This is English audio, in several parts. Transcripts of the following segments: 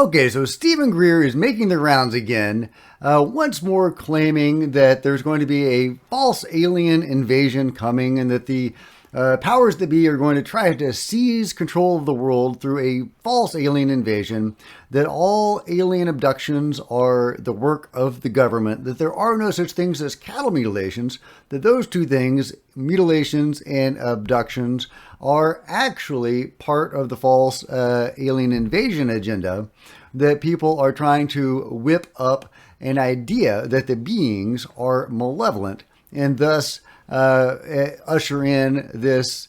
Okay, so Stephen Greer is making the rounds again, once more claiming that there's going to be a false alien invasion coming and that the powers that be are going to try to seize control of the world through a false alien invasion, that all alien abductions are the work of the government, that there are no such things as cattle mutilations, that those two things, mutilations and abductions, are actually part of the false alien invasion agenda, that people are trying to whip up an idea that the beings are malevolent and thus usher in this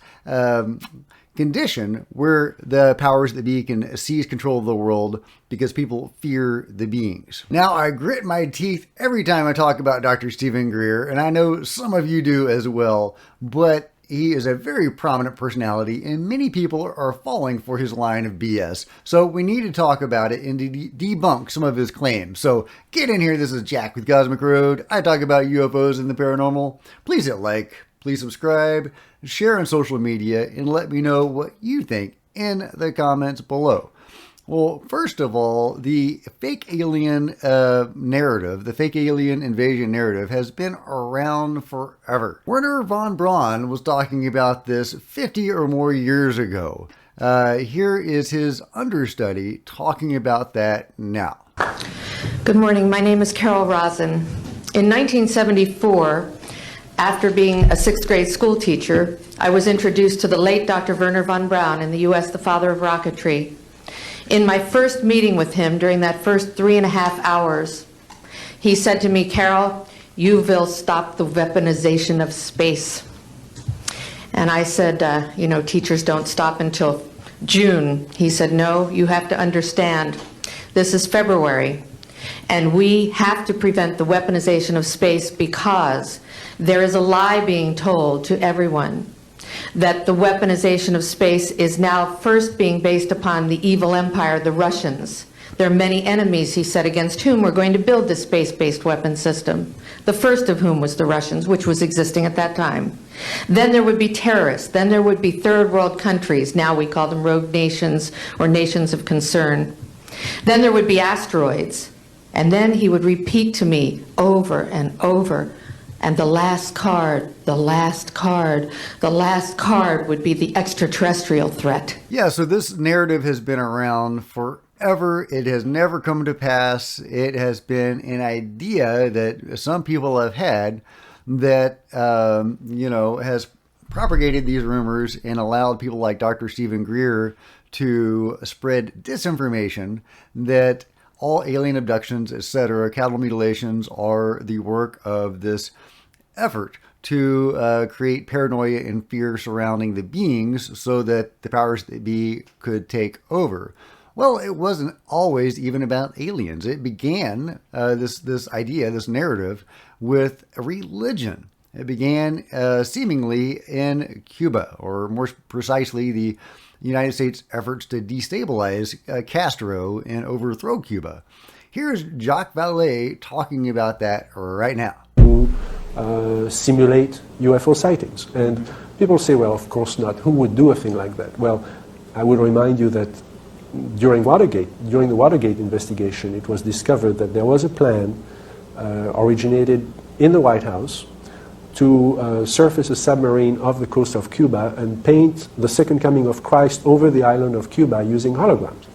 condition where the powers that be can seize control of the world because people fear the beings. Now, I grit my teeth every time I talk about Dr. Stephen Greer, and I know some of you do as well, but he is a very prominent personality, and many people are falling for his line of BS. So we need to talk about it and debunk some of his claims. So get in here. This is Jack with Cosmic Road. I talk about UFOs and the paranormal. Please hit like, please subscribe, share on social media, and let me know what you think in the comments below. Well, first of all, the fake alien narrative, the fake alien invasion narrative, has been around forever. Wernher von Braun was talking about this 50 or more years ago. Here is his understudy talking about that now. Good morning. My name is Carol Rosen. In 1974, after being a sixth grade school teacher, I was introduced to the late Dr. Wernher von Braun in the U.S., the father of rocketry. In my first meeting with him, during that first 3.5 hours, he said to me, "Carol, you will stop the weaponization of space." And I said, teachers don't stop until June. He said, "No, you have to understand, this is February, and we have to prevent the weaponization of space because there is a lie being told to everyone that the weaponization of space is now first being based upon the evil empire, the Russians. There are many enemies," he said, "against whom we're going to build this space-based weapon system. The first of whom was the Russians, which was existing at that time. Then there would be terrorists. Then there would be third world countries. Now we call them rogue nations or nations of concern. Then there would be asteroids." And then he would repeat to me over and over, "And the last card, the last card, the last card would be the extraterrestrial threat." Yeah, so this narrative has been around forever. It has never come to pass. It has been an idea that some people have had that, has propagated these rumors and allowed people like Dr. Stephen Greer to spread disinformation that all alien abductions, etc., cattle mutilations are the work of this effort to create paranoia and fear surrounding the beings so that the powers that be could take over. Well, it wasn't always even about aliens. It began, this idea, this narrative, with a religion. It began seemingly in Cuba, or more precisely, the United States' efforts to destabilize Castro and overthrow Cuba. Here's Jacques Vallée talking about that right now. Simulate UFO sightings. And people say, well, of course not. Who would do a thing like that? Well, I would remind you that during the Watergate investigation, it was discovered that there was a plan originated in the White House to surface a submarine off the coast of Cuba and paint the second coming of Christ over the island of Cuba using holograms.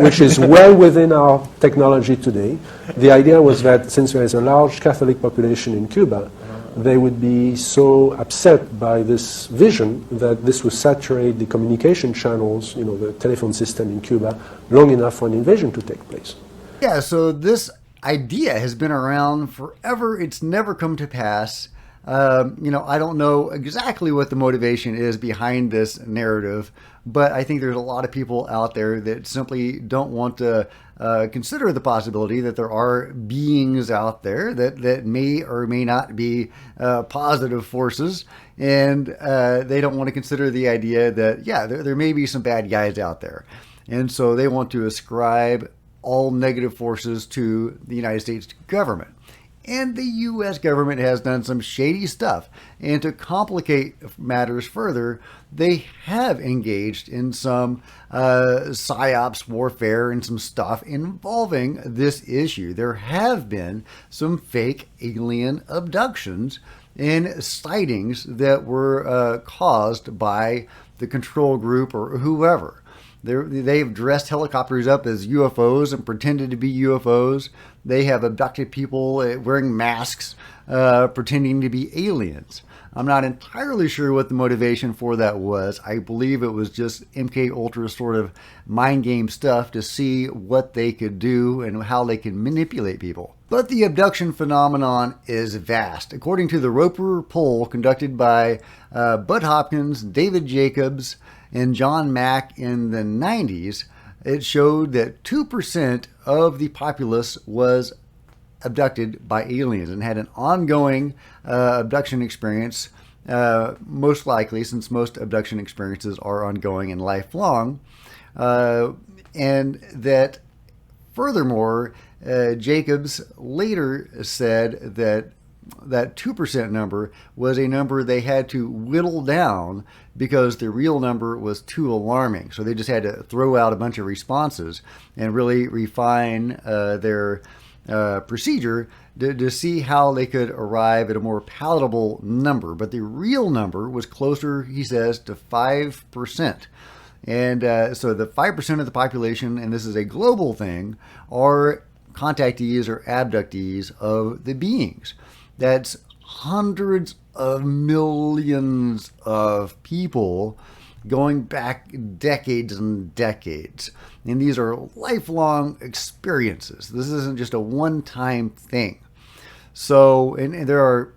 Which is well within our technology today. The idea was that since there is a large Catholic population in Cuba, they would be so upset by this vision that this would saturate the communication channels, the telephone system in Cuba, long enough for an invasion to take place. Yeah, so this idea has been around forever. It's never come to pass. I don't know exactly what the motivation is behind this narrative, but I think there's a lot of people out there that simply don't want to consider the possibility that there are beings out there that may or may not be positive forces, and they don't want to consider the idea that, there may be some bad guys out there. And so they want to ascribe all negative forces to the United States government. And the U.S. government has done some shady stuff. And to complicate matters further, they have engaged in some psyops warfare and some stuff involving this issue. There have been some fake alien abductions and sightings that were caused by the control group or whoever. They've dressed helicopters up as UFOs and pretended to be UFOs. They have abducted people wearing masks, pretending to be aliens. I'm not entirely sure what the motivation for that was. I believe it was just MK Ultra sort of mind game stuff to see what they could do and how they can manipulate people. But the abduction phenomenon is vast. According to the Roper poll conducted by Bud Hopkins, David Jacobs, and John Mack in the 90s, it showed that 2% of the populace was abducted by aliens and had an ongoing abduction experience, most likely, since most abduction experiences are ongoing and lifelong, and that furthermore, Jacobs later said that that 2% number was a number they had to whittle down because the real number was too alarming. So they just had to throw out a bunch of responses and really refine their procedure to see how they could arrive at a more palatable number. But the real number was closer, he says, to 5%. And so the 5% of the population, and this is a global thing, are contactees or abductees of the beings. That's hundreds of millions of people going back decades and decades. And these are lifelong experiences. This isn't just a one-time thing. So, and there are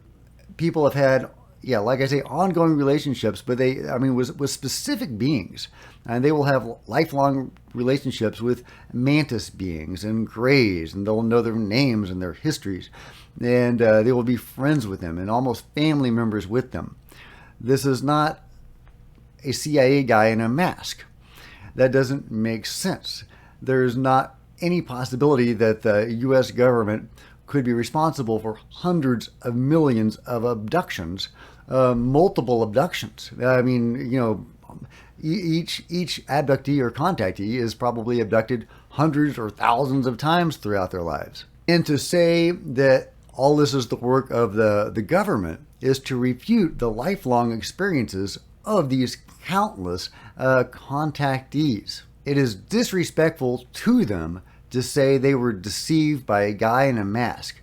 people have had, yeah, like I say, ongoing relationships, but with specific beings. And they will have lifelong relationships with mantis beings and greys, and they'll know their names and their histories. And they will be friends with them and almost family members with them. This is not a CIA guy in a mask. That doesn't make sense. There's not any possibility that the U.S. government could be responsible for hundreds of millions of abductions, multiple abductions. I mean, each abductee or contactee is probably abducted hundreds or thousands of times throughout their lives. And to say that all this is the work of the government is to refute the lifelong experiences of these countless contactees. It is disrespectful to them to say they were deceived by a guy in a mask.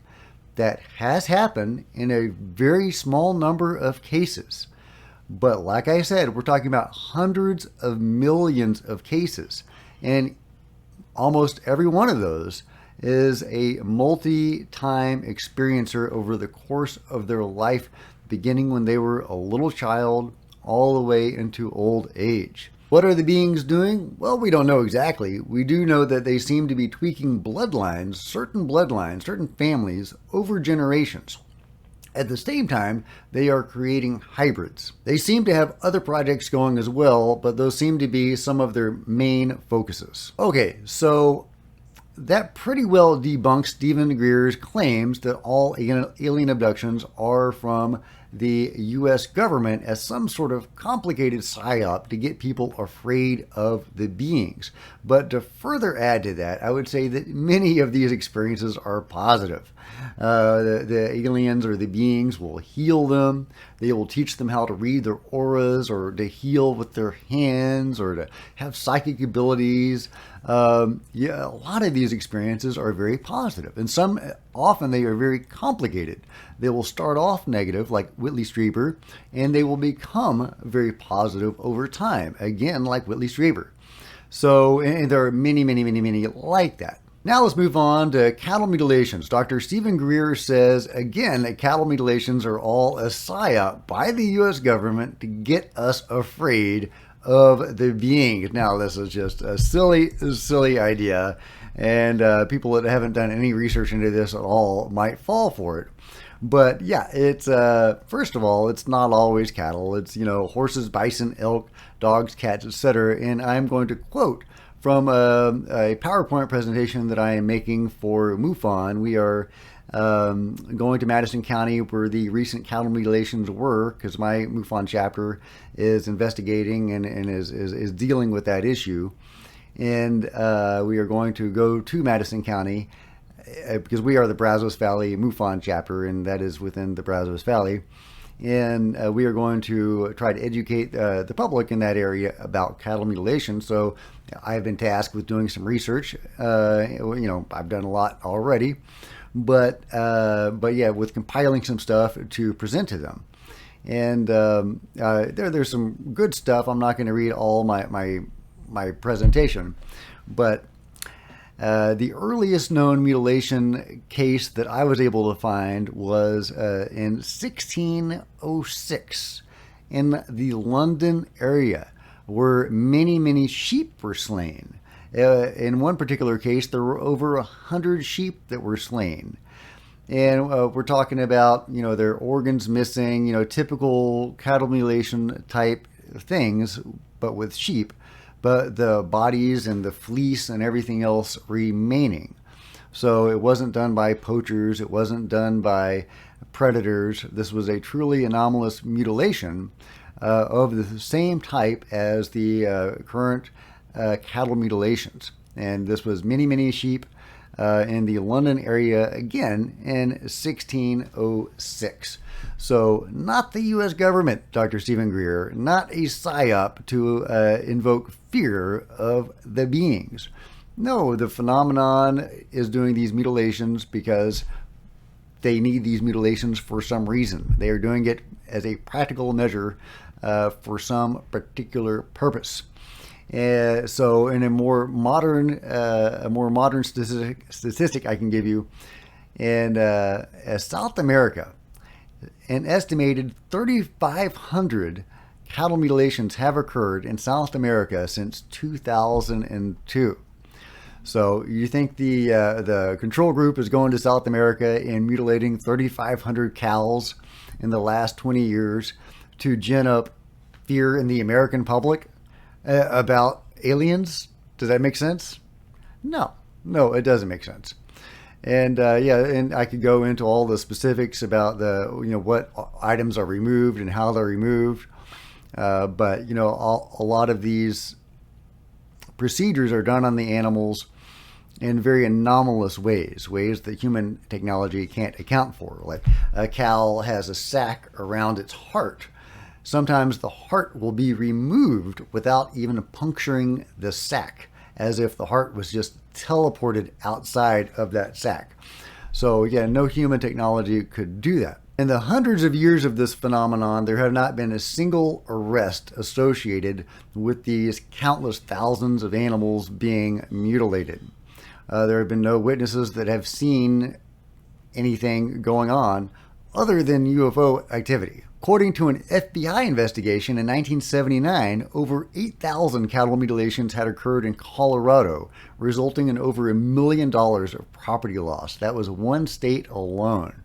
That has happened in a very small number of cases. But like I said, we're talking about hundreds of millions of cases. And almost every one of those is a multi-time experiencer over the course of their life, beginning when they were a little child all the way into old age. What are the beings doing? Well, we don't know exactly. We do know that they seem to be tweaking bloodlines, certain families over generations. At the same time, they are creating hybrids. They seem to have other projects going as well, but those seem to be some of their main focuses. Okay, so that pretty well debunks Debunking Greer's claims that all alien abductions are from the U.S. government as some sort of complicated psyop to get people afraid of the beings. But to further add to that, I would say that many of these experiences are positive. The aliens or the beings will heal them. They will teach them how to read their auras or to heal with their hands or to have psychic abilities. A lot of these experiences are very positive, and often they are very complicated. They will start off negative, like Whitley Strieber, and they will become very positive over time, again, like Whitley Strieber. So, and there are many like that. Now let's move on to cattle mutilations. Dr. Stephen Greer says, again, that cattle mutilations are all a psyop by the U.S. government to get us afraid of the beings. Now, this is just a silly idea, and people that haven't done any research into this at all might fall for it. But yeah, it's first of all, it's not always cattle. It's horses, bison, elk, dogs, cats, etc. And I'm going to quote from a PowerPoint presentation that I am making for MUFON. We are going to Madison County where the recent cattle mutilations were, because my MUFON chapter is investigating and is dealing with that issue. And we are going to go to Madison County because we are the Brazos Valley MUFON chapter, and that is within the Brazos Valley. And we are going to try to educate the public in that area about cattle mutilation. So I've been tasked with doing some research. I've done a lot already, but yeah, with compiling some stuff to present to them. And there's some good stuff. I'm not going to read all my presentation, but the earliest known mutilation case that I was able to find was in 1606 in the London area, where many sheep were slain. In one particular case, there were over 100 sheep that were slain. And we're talking about, their organs missing, typical cattle mutilation type things, but with sheep, but the bodies and the fleece and everything else remaining. So it wasn't done by poachers. It wasn't done by predators. This was a truly anomalous mutilation of the same type as the current cattle mutilations. And this was many sheep in the London area again in 1606. So not the U.S. government, Dr. Stephen Greer, not a psyop to invoke fear of the beings. No, the phenomenon is doing these mutilations because they need these mutilations for some reason. They are doing it as a practical measure for some particular purpose. So in a more modern statistic I can give you, in South America, an estimated 3,500 cattle mutilations have occurred in South America since 2002. So you think the control group is going to South America and mutilating 3,500 cows in the last 20 years to gin up fear in the American public about aliens? Does that make sense? No, it doesn't make sense. And and I could go into all the specifics about what items are removed and how they're removed. But a lot of these procedures are done on the animals in very anomalous ways that human technology can't account for. Like a cow has a sac around its heart. Sometimes the heart will be removed without even puncturing the sac, as if the heart was just teleported outside of that sac. So yeah, no human technology could do that. In the hundreds of years of this phenomenon, there have not been a single arrest associated with these countless thousands of animals being mutilated. There have been no witnesses that have seen anything going on other than UFO activity. According to an FBI investigation in 1979, over 8,000 cattle mutilations had occurred in Colorado, resulting in over $1 million of property loss. That was one state alone.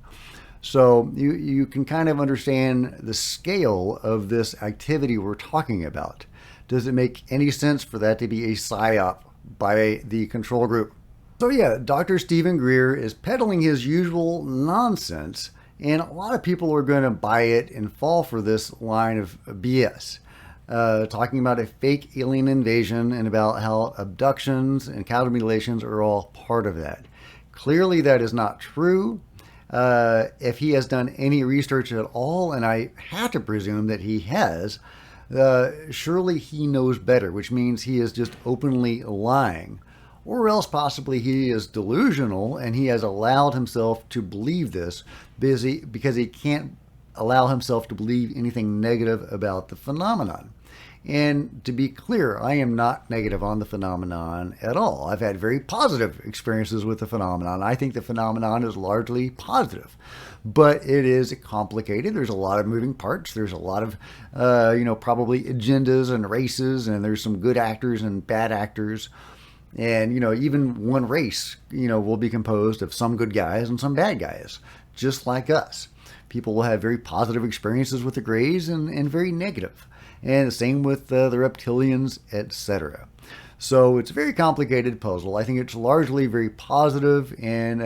So you can kind of understand the scale of this activity we're talking about. Does it make any sense for that to be a psyop by the control group? So yeah, Dr. Stephen Greer is peddling his usual nonsense, and a lot of people are going to buy it and fall for this line of BS. Talking about a fake alien invasion and about how abductions and cattle mutilations are all part of that. Clearly that is not true. If he has done any research at all, and I have to presume that he has, surely he knows better, which means he is just openly lying. Or else possibly he is delusional and he has allowed himself to believe this because he can't allow himself to believe anything negative about the phenomenon. And to be clear, I am not negative on the phenomenon at all. I've had very positive experiences with the phenomenon. I think the phenomenon is largely positive, but it is complicated. There's a lot of moving parts. There's a lot of, probably agendas and races, and there's some good actors and bad actors. And, even one race, will be composed of some good guys and some bad guys, just like us. People will have very positive experiences with the Greys and very negative. And the same with the reptilians, etc. So it's a very complicated puzzle. I think it's largely very positive and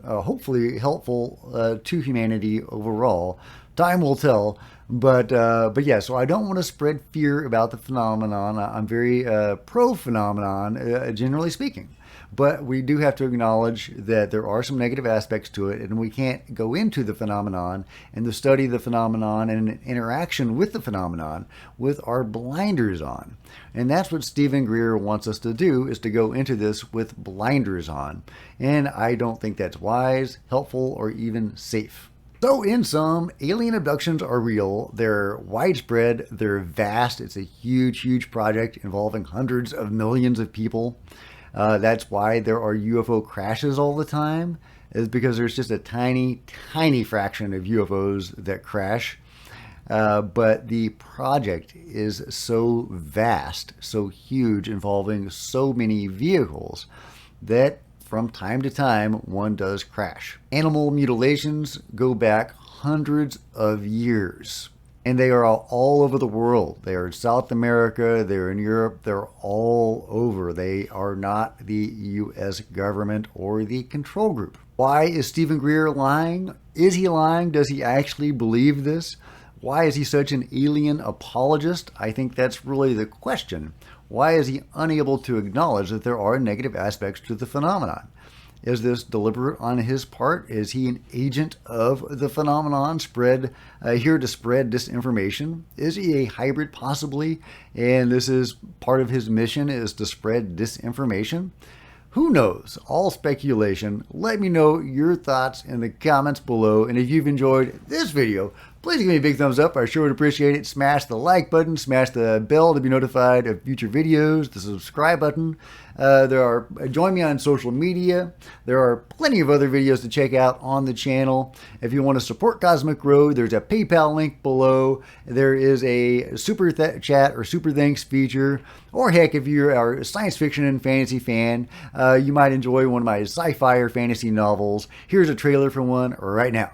hopefully helpful to humanity overall. Time will tell. But yeah, so I don't want to spread fear about the phenomenon. I'm very pro phenomenon, generally speaking. But we do have to acknowledge that there are some negative aspects to it, and we can't go into the phenomenon and the study of the phenomenon and interaction with the phenomenon with our blinders on. And that's what Stephen Greer wants us to do, is to go into this with blinders on. And I don't think that's wise, helpful, or even safe. So in sum, alien abductions are real. They're widespread. They're vast. It's a huge, huge project involving hundreds of millions of people. That's why there are UFO crashes all the time, is because there's just a tiny, tiny fraction of UFOs that crash. But the project is so vast, so huge, involving so many vehicles, that from time to time one does crash. Animal mutilations go back hundreds of years. And they are all over the world. They are in South America, they're in Europe, they're all over. They are not the U.S. government or the control group. Why is Stephen Greer lying? Is he lying? Does he actually believe this? Why is he such an alien apologist? I think that's really the question. Why is he unable to acknowledge that there are negative aspects to the phenomenon? Is this deliberate on his part? Is he an agent of the phenomenon, here to spread disinformation? Is he a hybrid possibly, and this is part of his mission, is to spread disinformation? Who knows? All speculation. Let me know your thoughts in the comments below, and if you've enjoyed this video, please give me a big thumbs up. I sure would appreciate it. Smash the like button, smash the bell to be notified of future videos, the subscribe button. Join me on social media. There are plenty of other videos to check out on the channel. If you want to support Cosmic Road, there's a PayPal link below. There is a super chat or super thanks feature. Or heck, if you are a science fiction and fantasy fan, you might enjoy one of my sci-fi or fantasy novels. Here's a trailer for one right now.